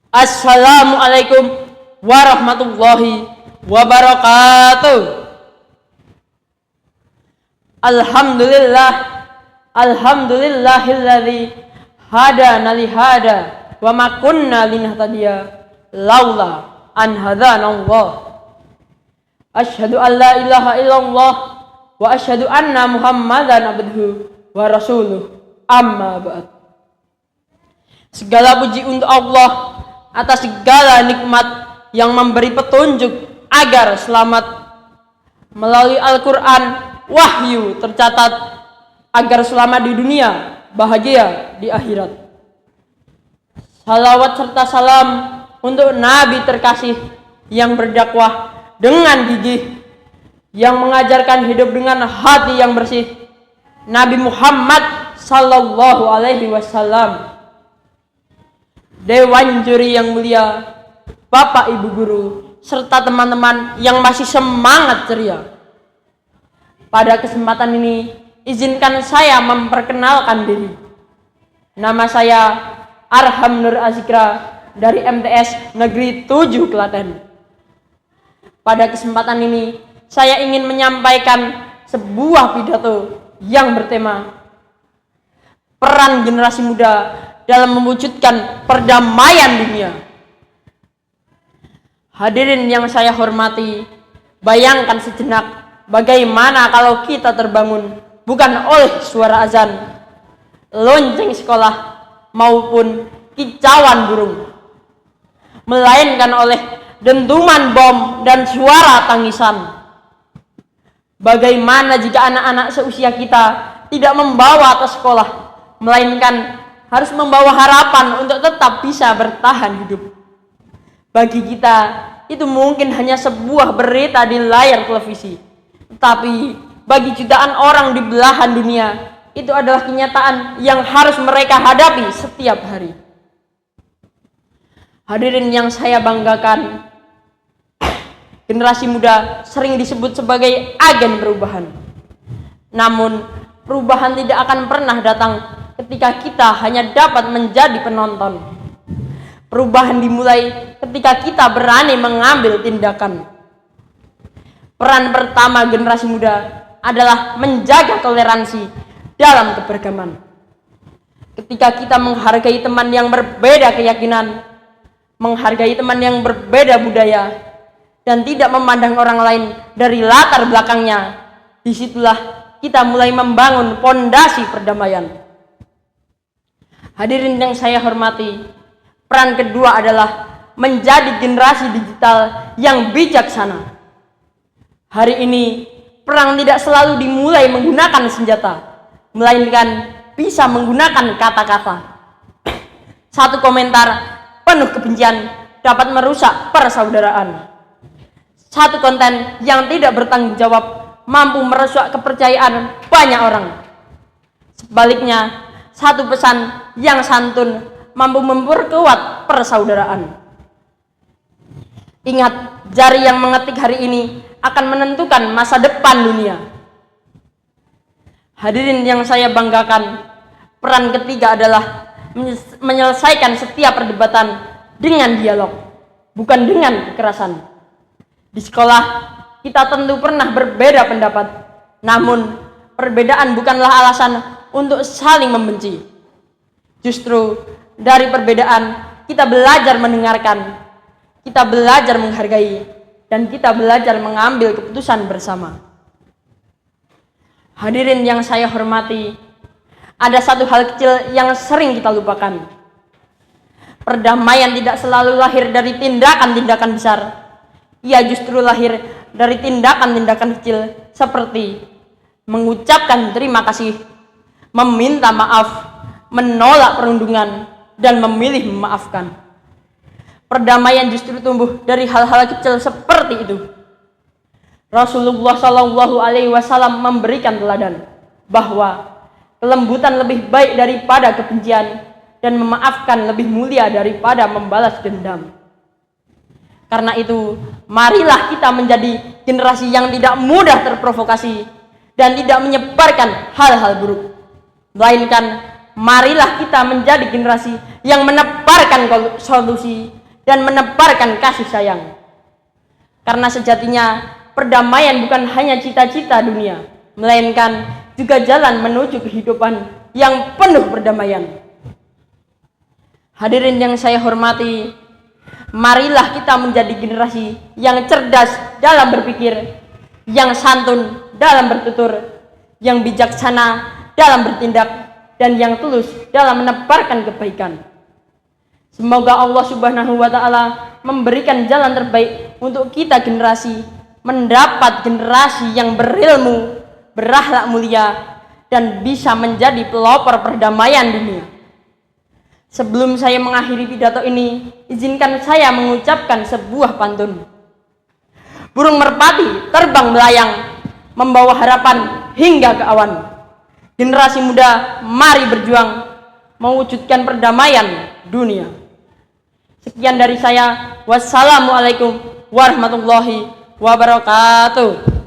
Assalamualaikum warahmatullahi wabarakatuh. Alhamdulillahilladzi hadana li hada wa ma kunna linahtadiya laula an hadanallah. Asyhadu an la ilaha illallah wa asyhadu anna Muhammadan abduhu wa rasuluh. Amma ba'd. Segala puji untuk Allah atas segala nikmat yang memberi petunjuk agar selamat. Melalui Al-Quran, wahyu tercatat agar selamat di dunia, bahagia di akhirat. Salawat serta salam untuk Nabi terkasih yang berdakwah dengan gigih, yang mengajarkan hidup dengan hati yang bersih, Nabi Muhammad sallallahu alaihi wasallam. Dewan juri yang mulia, Bapak Ibu guru, serta teman-teman yang masih semangat ceria. Pada kesempatan ini, izinkan saya memperkenalkan diri. Nama saya Arham Nur Azikra dari MTS Negeri 7 Klaten. Pada kesempatan ini, saya ingin menyampaikan sebuah pidato yang bertema peran generasi muda dalam mewujudkan perdamaian dunia. Hadirin yang saya hormati, bayangkan sejenak bagaimana kalau kita terbangun bukan oleh suara azan, lonceng sekolah maupun kicauan burung, melainkan oleh dentuman bom dan suara tangisan. Bagaimana jika anak-anak seusia kita tidak membawa tas sekolah, melainkan harus membawa harapan untuk tetap bisa bertahan hidup. Bagi kita, itu mungkin hanya sebuah berita di layar televisi. Tetapi bagi jutaan orang di belahan dunia, itu adalah kenyataan yang harus mereka hadapi setiap hari. Hadirin yang saya banggakan, generasi muda sering disebut sebagai agen perubahan. Namun, perubahan tidak akan pernah datang ketika kita hanya dapat menjadi penonton. Perubahan dimulai ketika kita berani mengambil tindakan. Peran pertama generasi muda adalah menjaga toleransi dalam keberagaman. Ketika kita menghargai teman yang berbeda keyakinan, menghargai teman yang berbeda budaya, dan tidak memandang orang lain dari latar belakangnya, disitulah kita mulai membangun pondasi perdamaian. Hadirin yang saya hormati, peran kedua adalah menjadi generasi digital yang bijaksana. Hari ini, perang tidak selalu dimulai menggunakan senjata, melainkan bisa menggunakan kata-kata. Satu komentar penuh kebencian dapat merusak persaudaraan. Satu konten yang tidak bertanggung jawab mampu merusak kepercayaan banyak orang. Sebaliknya, satu pesan yang santun mampu memperkuat persaudaraan. Ingat, jari yang mengetik hari ini akan menentukan masa depan dunia. Hadirin yang saya banggakan, peran ketiga adalah menyelesaikan setiap perdebatan dengan dialog, bukan dengan kekerasan. Di sekolah, kita tentu pernah berbeda pendapat, namun perbedaan bukanlah alasan untuk saling membenci. Justru dari perbedaan kita belajar mendengarkan, kita belajar menghargai, dan kita belajar mengambil keputusan bersama. Hadirin yang saya hormati, ada satu hal kecil yang sering kita lupakan. Perdamaian tidak selalu lahir dari tindakan-tindakan besar. Ia justru lahir dari tindakan-tindakan kecil seperti mengucapkan terima kasih, meminta maaf, menolak perundungan, dan memilih memaafkan. Perdamaian justru tumbuh dari hal-hal kecil seperti itu. Rasulullah Shallallahu Alaihi Wasallam memberikan teladan bahwa kelembutan lebih baik daripada kebencian dan memaafkan lebih mulia daripada membalas dendam. Karena itu, marilah kita menjadi generasi yang tidak mudah terprovokasi dan tidak menyebarkan hal-hal buruk. Melainkan, marilah kita menjadi generasi yang menebarkan solusi dan menebarkan kasih sayang. Karena sejatinya, perdamaian bukan hanya cita-cita dunia, melainkan juga jalan menuju kehidupan yang penuh perdamaian. Hadirin yang saya hormati, marilah kita menjadi generasi yang cerdas dalam berpikir, yang santun dalam bertutur, yang bijaksana dalam bertindak, dan yang tulus dalam menebarkan kebaikan. Semoga Allah Subhanahu wa Ta'ala memberikan jalan terbaik untuk kita generasi, mendapat generasi yang berilmu, berakhlak mulia, dan bisa menjadi pelopor perdamaian dunia. Sebelum saya mengakhiri pidato ini, izinkan saya mengucapkan sebuah pantun. Burung merpati terbang melayang, membawa harapan hingga ke awan. Generasi muda, mari berjuang mewujudkan perdamaian dunia. Sekian dari saya. Wassalamualaikum warahmatullahi wabarakatuh.